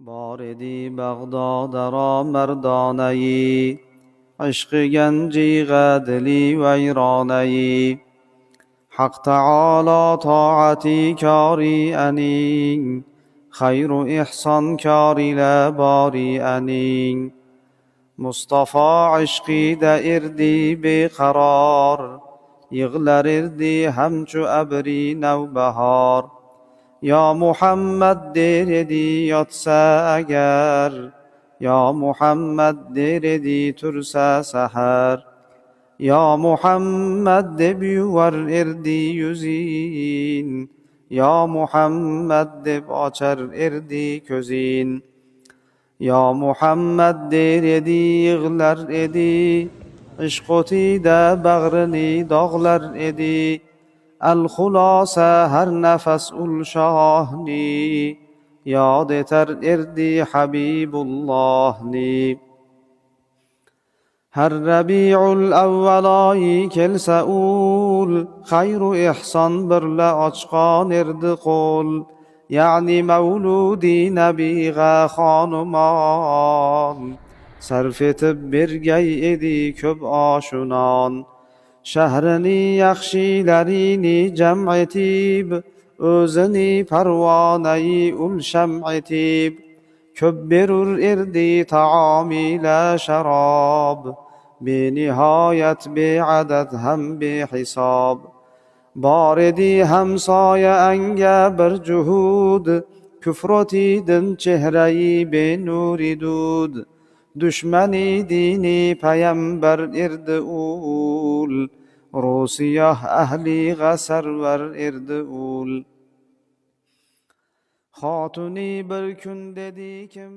باردی بغداد را مردانهی عشق گنجی غدلی ویرانهی حق تعالی طاعتی کاری انین خیر و احسان کاری لباری انین مصطفى عشقی ده اردی بقرار یغلر اردی همچو ابری نو بهار یا محمد دیردی یاتسا اگر یا محمد دیردی ترسا سحر یا محمد بیور اردی yüzin یا محمد باچر اردی közin یا محمد دیردی یغلر ادی عشقتی ده بغرنی داغلر ادی الخلاصه هر نفس شاهنی یاد تر اردی حبیب الله نی هر ربیع الاولایی کل سئول خیر و احسان برل açqan erdi قول یعنی مولودی نبیغه خانمان صرف etib bergay edi köp aşunan şehrini yaxshilarini cam etib o'zini parvonayi ul sham etib köp berur erdi taom ila sharob benihayat beadad ham behisob باردی همسایه انگه بر جهود کفرتی دن چهرهی به نوری دود دشمنی دینی پیمبر ارد اول روسیه اهلی غسرور ارد اول خاتونی بر کن dedi kim